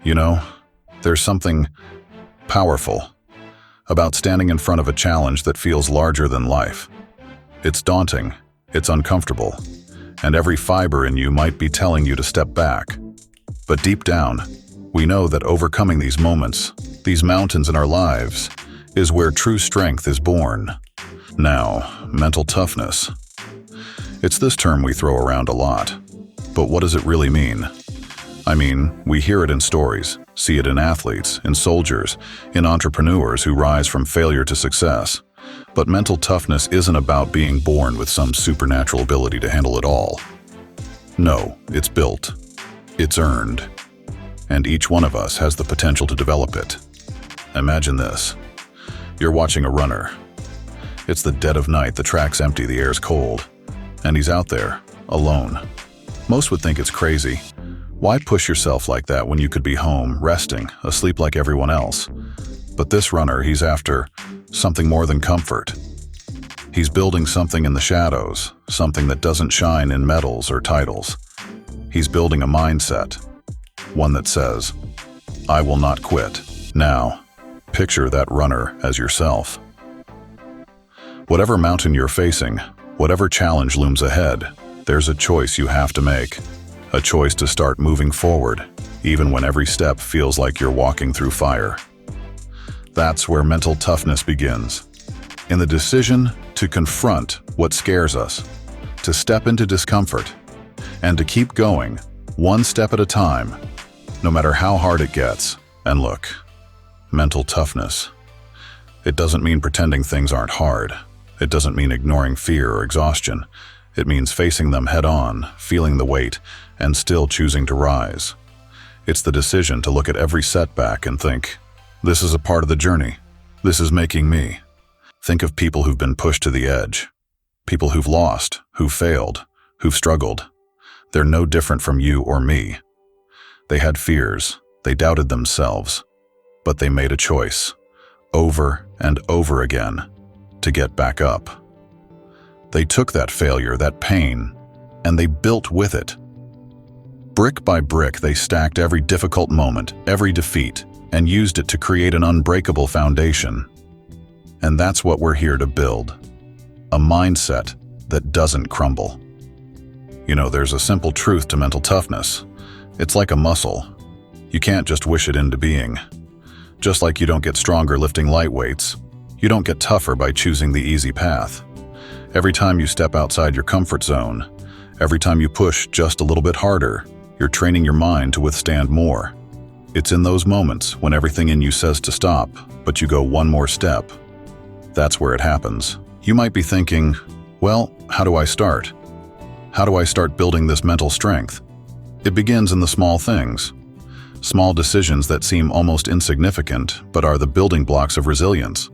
You know, there's something powerful about standing in front of a challenge that feels larger than life. It's daunting, it's uncomfortable, and every fiber in you might be telling you to step back. But deep down, we know that overcoming these moments, these mountains in our lives, is where true strength is born. Now, mental toughness. It's this term we throw around a lot, but what does it really mean? I mean, we hear it in stories, see it in athletes, in soldiers, in entrepreneurs who rise from failure to success. But mental toughness isn't about being born with some supernatural ability to handle it all. No, it's built. It's earned. And each one of us has the potential to develop it. Imagine this. You're watching a runner. It's the dead of night, the track's empty, the air's cold, and he's out there, alone. Most would think it's crazy. Why push yourself like that when you could be home, resting, asleep like everyone else? But this runner, he's after something more than comfort. He's building something in the shadows, something that doesn't shine in medals or titles. He's building a mindset, one that says, I will not quit. Now, picture that runner as yourself. Whatever mountain you're facing, whatever challenge looms ahead, there's a choice you have to make. A choice to start moving forward, even when every step feels like you're walking through fire. That's where mental toughness begins. In the decision to confront what scares us, to step into discomfort, and to keep going, one step at a time, no matter how hard it gets. And look, mental toughness. It doesn't mean pretending things aren't hard. It doesn't mean ignoring fear or exhaustion. It means facing them head-on, feeling the weight, and still choosing to rise. It's the decision to look at every setback and think, this is a part of the journey. This is making me. Think of people who've been pushed to the edge. People who've lost, who've failed, who've struggled. They're no different from you or me. They had fears, they doubted themselves, but they made a choice, over and over again, to get back up. They took that failure, that pain, and they built with it. Brick by brick, they stacked every difficult moment, every defeat, and used it to create an unbreakable foundation. And that's what we're here to build. A mindset that doesn't crumble. You know, there's a simple truth to mental toughness. It's like a muscle. You can't just wish it into being. Just like you don't get stronger lifting light weights, you don't get tougher by choosing the easy path. Every time you step outside your comfort zone, every time you push just a little bit harder, you're training your mind to withstand more. It's in those moments when everything in you says to stop, but you go one more step. That's where it happens. You might be thinking, well, how do I start? How do I start building this mental strength? It begins in the small things. Small decisions that seem almost insignificant, but are the building blocks of resilience.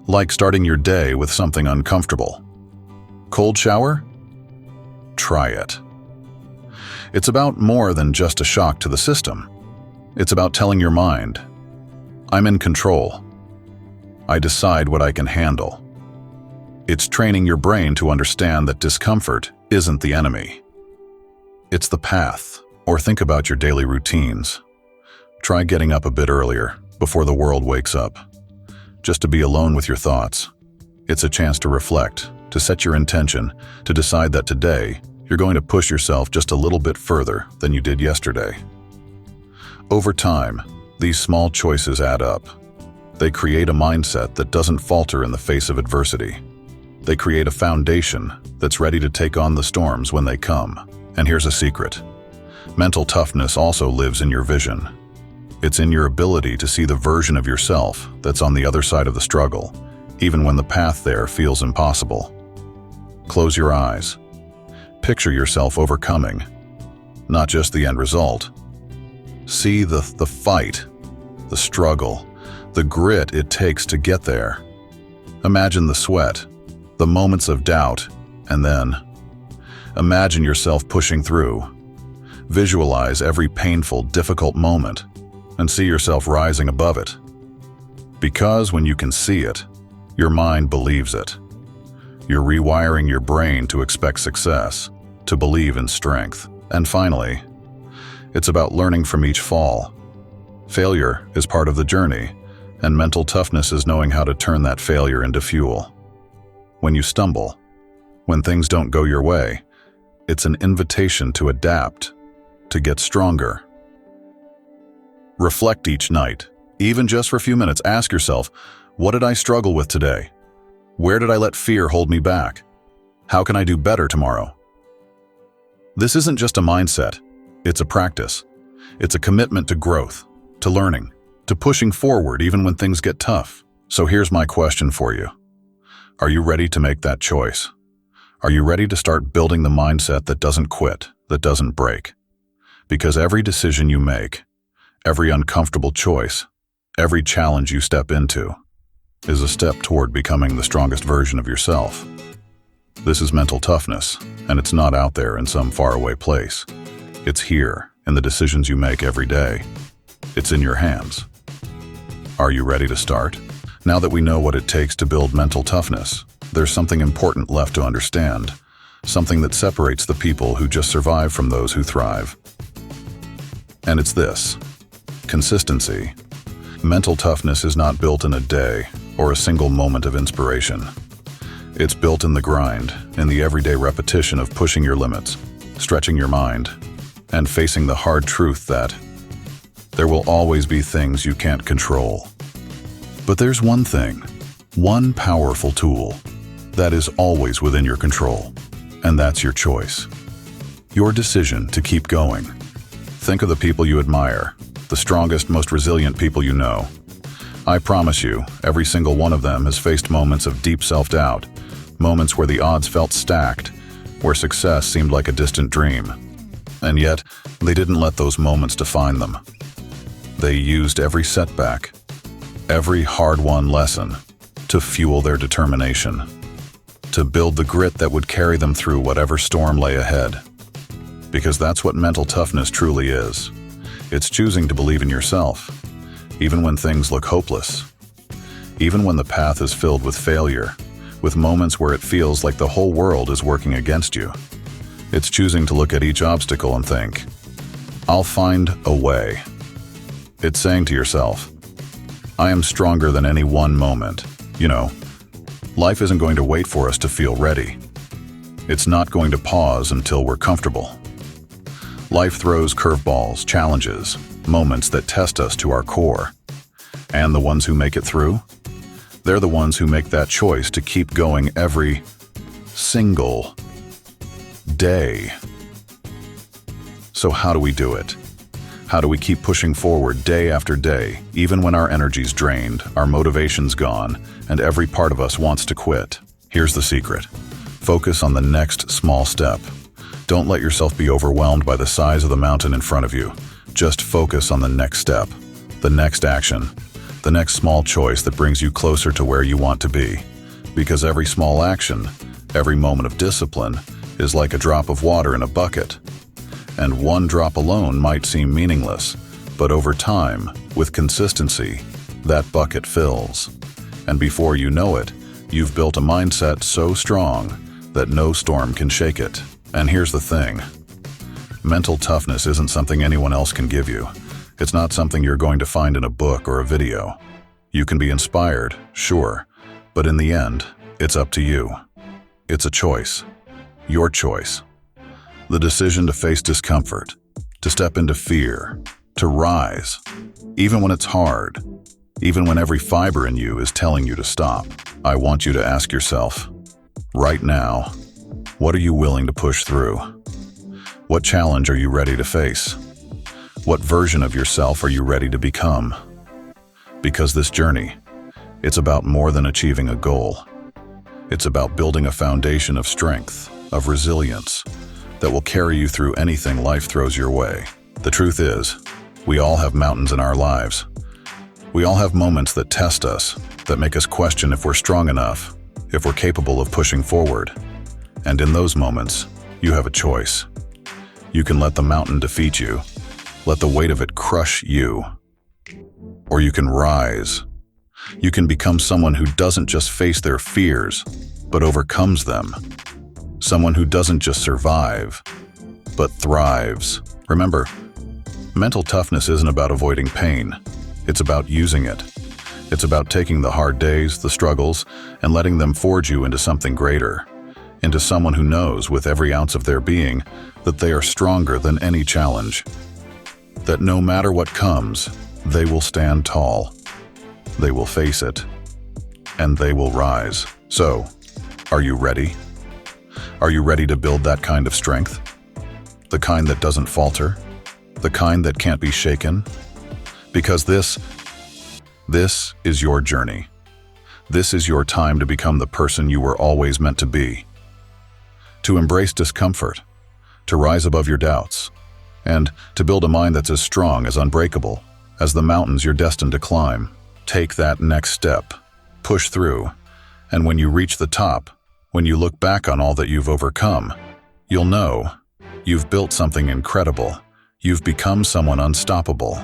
Like starting your day with something uncomfortable. Cold shower? Try it. It's about more than just a shock to the system. It's about telling your mind, I'm in control. I decide what I can handle. It's training your brain to understand that discomfort isn't the enemy. It's the path. Or think about your daily routines. Try getting up a bit earlier, before the world wakes up. Just to be alone with your thoughts. It's a chance to reflect, to set your intention, to decide that today, you're going to push yourself just a little bit further than you did yesterday. Over time, these small choices add up. They create a mindset that doesn't falter in the face of adversity. They create a foundation that's ready to take on the storms when they come. And here's a secret. Mental toughness also lives in your vision. It's in your ability to see the version of yourself that's on the other side of the struggle, even when the path there feels impossible. Close your eyes. Picture yourself overcoming, not just the end result. See the fight, the struggle, the grit it takes to get there. Imagine the sweat, the moments of doubt, and then imagine yourself pushing through. Visualize every painful, difficult moment and see yourself rising above it. Because when you can see it, your mind believes it. You're rewiring your brain to expect success, to believe in strength. And finally, it's about learning from each fall. Failure is part of the journey, and mental toughness is knowing how to turn that failure into fuel. When you stumble, when things don't go your way, it's an invitation to adapt, to get stronger. Reflect each night, even just for a few minutes. Ask yourself, what did I struggle with today? Where did I let fear hold me back? How can I do better tomorrow? This isn't just a mindset, it's a practice. It's a commitment to growth, to learning, to pushing forward even when things get tough. So here's my question for you. Are you ready to make that choice? Are you ready to start building the mindset that doesn't quit, that doesn't break? Because every decision you make, every uncomfortable choice, every challenge you step into, is a step toward becoming the strongest version of yourself. This is mental toughness, and it's not out there in some faraway place. It's here, in the decisions you make every day. It's in your hands. Are you ready to start? Now that we know what it takes to build mental toughness, there's something important left to understand, something that separates the people who just survive from those who thrive. And it's this: consistency. Mental toughness is not built in a day or a single moment of inspiration. It's built in the grind, in the everyday repetition of pushing your limits, stretching your mind, and facing the hard truth that there will always be things you can't control. But there's one thing, one powerful tool, that is always within your control, and that's your choice. Your decision to keep going. Think of the people you admire, the strongest, most resilient people you know. I promise you, every single one of them has faced moments of deep self-doubt, moments where the odds felt stacked, where success seemed like a distant dream. And yet, they didn't let those moments define them. They used every setback, every hard-won lesson, to fuel their determination, to build the grit that would carry them through whatever storm lay ahead. Because that's what mental toughness truly is. It's choosing to believe in yourself, even when things look hopeless, even when the path is filled with failure, with moments where it feels like the whole world is working against you. It's choosing to look at each obstacle and think, I'll find a way. It's saying to yourself, I am stronger than any one moment. Life isn't going to wait for us to feel ready. It's not going to pause until we're comfortable. Life throws curveballs, challenges, moments that test us to our core. And the ones who make it through? They're the ones who make that choice to keep going every single day. So how do we do it? How do we keep pushing forward day after day, even when our energy's drained, our motivation's gone, and every part of us wants to quit? Here's the secret. Focus on the next small step. Don't let yourself be overwhelmed by the size of the mountain in front of you. Just focus on the next step, the next action, the next small choice that brings you closer to where you want to be. Because every small action, every moment of discipline, is like a drop of water in a bucket. And one drop alone might seem meaningless, but over time, with consistency, that bucket fills. And before you know it, you've built a mindset so strong that no storm can shake it. And here's the thing. Mental toughness isn't something anyone else can give you. It's not something you're going to find in a book or a video. You can be inspired, sure, but in the end, it's up to you. It's a choice. Your choice. The decision to face discomfort, to step into fear, to rise, even when it's hard, even when every fiber in you is telling you to stop. I want you to ask yourself, right now, what are you willing to push through? What challenge are you ready to face? What version of yourself are you ready to become? Because this journey, it's about more than achieving a goal. It's about building a foundation of strength, of resilience, that will carry you through anything life throws your way. The truth is, we all have mountains in our lives. We all have moments that test us, that make us question if we're strong enough, if we're capable of pushing forward. And in those moments, you have a choice. You can let the mountain defeat you, let the weight of it crush you, or you can rise. You can become someone who doesn't just face their fears, but overcomes them. Someone who doesn't just survive, but thrives. Remember, Mental toughness isn't about avoiding pain. It's about using it. It's about taking the hard days, the struggles, and letting them forge you into something greater, into someone who knows with every ounce of their being that they are stronger than any challenge, that no matter what comes, they will stand tall, they will face it, and they will rise. So, are you ready? Are you ready to build that kind of strength? The kind that doesn't falter? The kind that can't be shaken? Because this is your journey. This is your time to become the person you were always meant to be. To embrace discomfort, to rise above your doubts, and to build a mind that's as strong, as unbreakable, as the mountains you're destined to climb. Take that next step, push through, and when you reach the top, when you look back on all that you've overcome, you'll know you've built something incredible. You've become someone unstoppable.